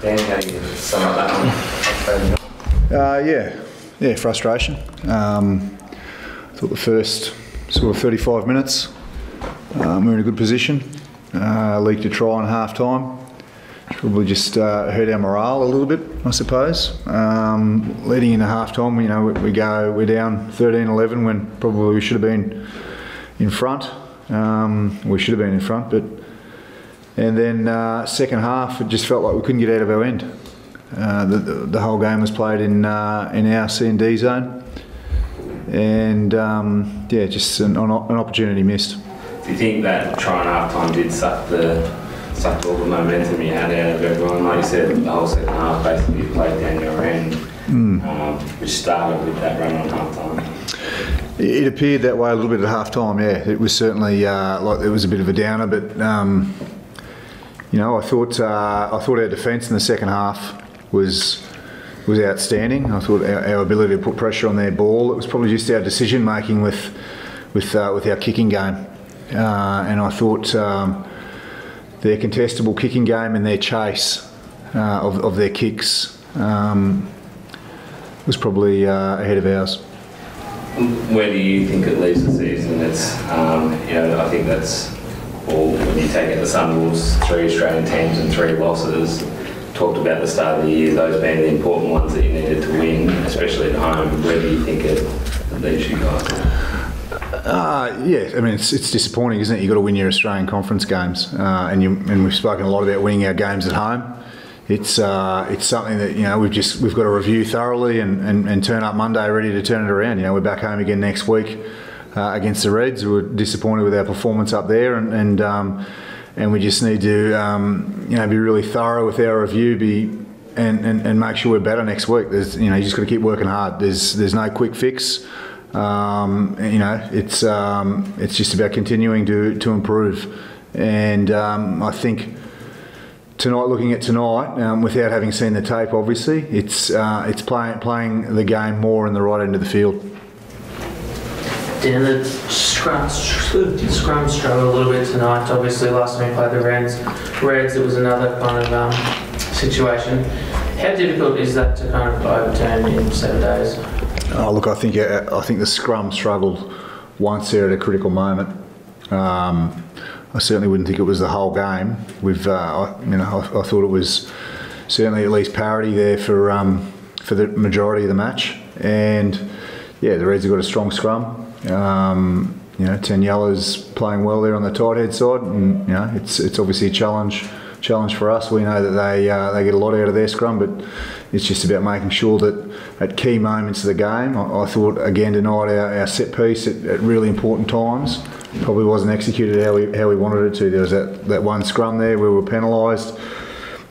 Dan, how do you sum up that one? Yeah, frustration. Thought the first sort of 35 minutes we were in a good position. Leaked a try in half time. Probably just hurt our morale a little bit, I suppose. Leading into half time, we're down 13-11 when probably we should have been in front. We should have been in front, and then second half it just felt like we couldn't get out of our end. The whole game was played in our C&D zone, and just an opportunity missed. Do you think that try in half time did suck all the momentum you had out of everyone? Like you said, the whole second half basically you played down your end, which started with that run on half time. It appeared that way a little bit at half time, yeah. It was certainly like it was a bit of a downer, but I thought our defence in the second half was outstanding. I thought our ability to put pressure on their ball. It was probably just our decision making with our kicking game, and I thought their contestable kicking game and their chase of their kicks was probably ahead of ours. Where do you think it leaves the season? It's I think that's when you take out the Sunwolves, 3 Australian teams and 3 losses. Talked about the start of the year, those being the important ones that you needed to win, especially at home. Where do you think it leaves you guys? It's disappointing, isn't it? You've got to win your Australian conference games, and we've spoken a lot about winning our games at home. It's something that we've got to review thoroughly and turn up Monday ready to turn it around. We're back home again next week against the Reds. We were disappointed with our performance up there, and we just need to be really thorough with our review, and make sure we're better next week. You just got to keep working hard. There's no quick fix. It's just about continuing to improve, and I think tonight, looking at tonight, without having seen the tape, obviously, it's playing the game more in the right end of the field. Dan, the scrum struggled a little bit tonight. Obviously, last time we played the Reds, it was another kind of situation. How difficult is that to kind of overturn in 7 days? Oh, look, I think the scrum struggled once there at a critical moment. I certainly wouldn't think it was the whole game. I thought it was certainly at least parity there for the majority of the match. And yeah, the Reds have got a strong scrum. Taniela's playing well there on the tight head side, and it's obviously a challenge for us. We know that they get a lot out of their scrum, but it's just about making sure that at key moments of the game, I thought again tonight our set piece at really important times probably wasn't executed how we wanted it to. There was that one scrum there where we were penalised,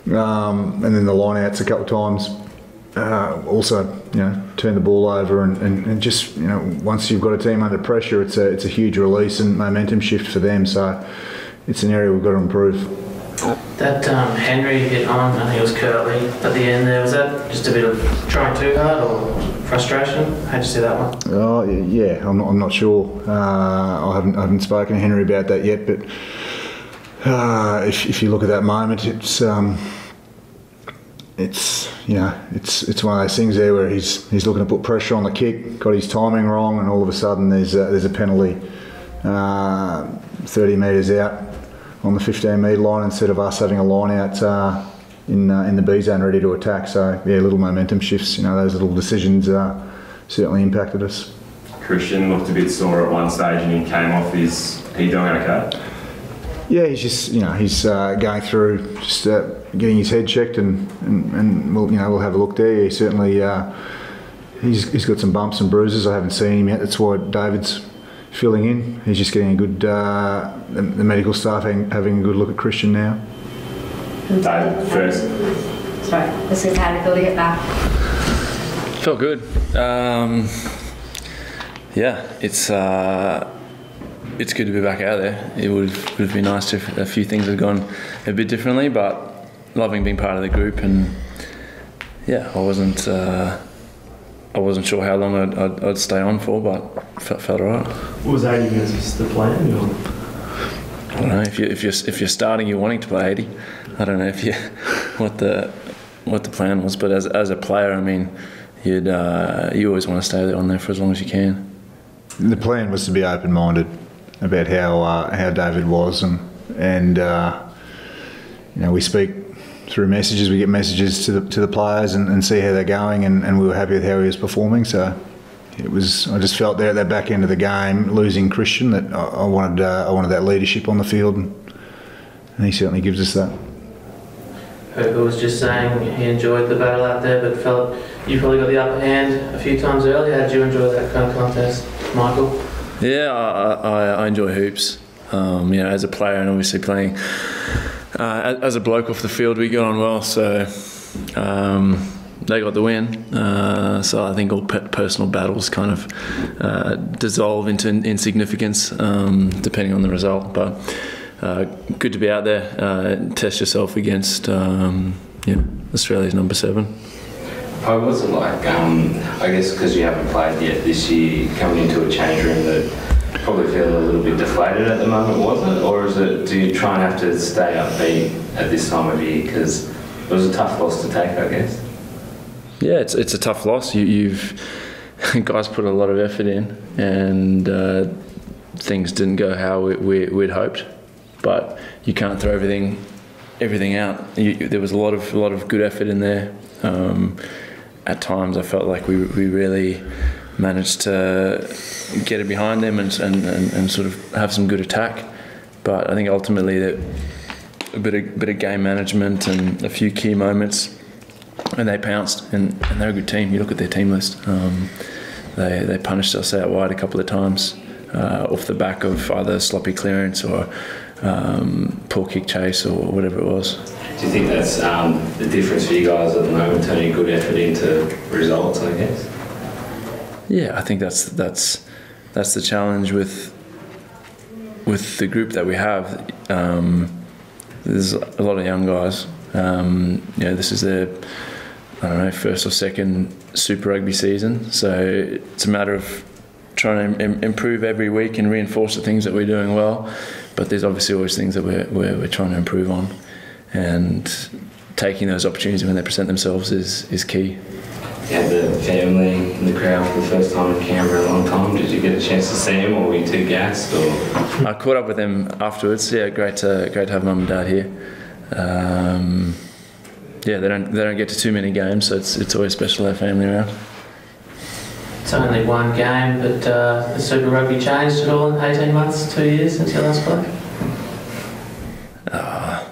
and then the line-outs a couple of times also turn the ball over, and just once you've got a team under pressure, it's a huge release and momentum shift for them. So it's an area we've got to improve. That Henry hit on, I think it was Curtly at the end there, was that just a bit of trying too hard or frustration? How'd you see that one? Oh yeah, I'm not sure. I haven't spoken to Henry about that yet, but if you look at that moment, it's one of those things there where he's looking to put pressure on the kick, got his timing wrong, and all of a sudden there's a penalty 30 metres out on the 15-metre line instead of us having a line out in the B zone ready to attack. So yeah, little momentum shifts. Those little decisions certainly impacted us. Christian looked a bit sore at one stage and he came off. Is he doing okay? Yeah, he's just he's going through just getting his head checked, and we'll have a look there. He certainly he's got some bumps and bruises. I haven't seen him yet. That's why David's filling in. He's just getting a good the medical staff having a good look at Christian now. David first. Sorry, this is how to feel to get back. Felt good. It's good to be back out there. It would have been nice if a few things had gone a bit differently, but loving being part of the group, and yeah, I wasn't sure how long I'd stay on for, but felt alright. Was 80 minutes the plan? Or? I don't know. If you're starting, you're wanting to play 80. I don't know what what the plan was, but as a player, I mean, you always want to stay on there for as long as you can. The plan was to be open-minded about how David was, and we speak through messages. We get messages to the players and see how they're going, and we were happy with how he was performing. So it was. I just felt there at that back end of the game, losing Christian, that I wanted that leadership on the field, and he certainly gives us that. Hooper was just saying he enjoyed the battle out there, but felt you probably got the upper hand a few times earlier. How did you enjoy that kind of contest, Michael? Yeah, I enjoy hoops. As a player and obviously playing as a bloke off the field, we got on well. So they got the win. So I think all personal battles kind of dissolve into insignificance depending on the result. But good to be out there, test yourself against Australia's number 7. What's it like, I guess because you haven't played yet this year, coming into a change room that probably feel a little bit deflated at the moment, was it? Or do you try and have to stay upbeat at this time of year? Because it was a tough loss to take, I guess. Yeah, it's a tough loss. You've guys put a lot of effort in, and things didn't go how we'd hoped. But you can't throw everything out. There was a lot of good effort in there. At times, I felt like we really managed to get it behind them and sort of have some good attack. But I think ultimately that a bit of game management and a few key moments, and they pounced. And they're a good team. You look at their team list. They punished us out wide a couple of times off the back of either sloppy clearance or poor kick chase or whatever it was. Do you think that's the difference for you guys at the moment, turning good effort into results, I guess? Yeah, I think that's the challenge with the group that we have. There's a lot of young guys. This is their first or second Super Rugby season, so it's a matter of trying to improve every week and reinforce the things that we're doing well. But there's obviously always things that we're trying to improve on, and taking those opportunities when they present themselves is key. You had the family in the crowd for the first time in Canberra in a long time. Did you get a chance to see them, or were you too gassed? Or? I caught up with them afterwards. Yeah, great to have mum and dad here. They don't get to too many games, so it's always special to have family around. It's only one game, but the Super Rugby changed at all in 18 months, 2 years since your last play?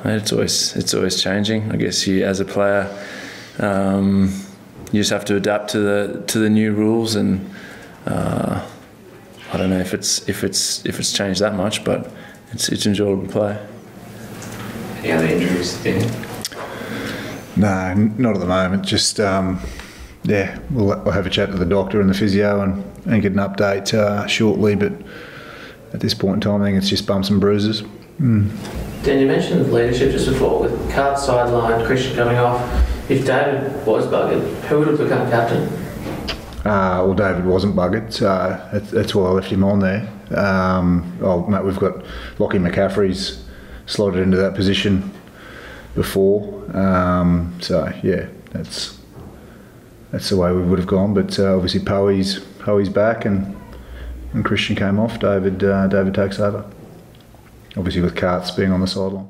It's always changing. I guess you, as a player, you just have to adapt to the new rules, and I don't know if it's changed that much, but it's enjoyable to play. Any other injuries, Dan? No, not at the moment. Just we'll have a chat to the doctor and the physio and get an update shortly. But at this point in time, I think it's just bumps and bruises. Dan, you mentioned leadership just before, with Cart sidelined, Christian coming off. If David was buggered, who would have become captain? Well, David wasn't buggered, so that's why I left him on there. Mate, we've got Lockie McCaffrey's slotted into that position before, so yeah, that's the way we would have gone. But obviously Poey's back, and Christian came off. David takes over. Obviously with Carts being on the sideline.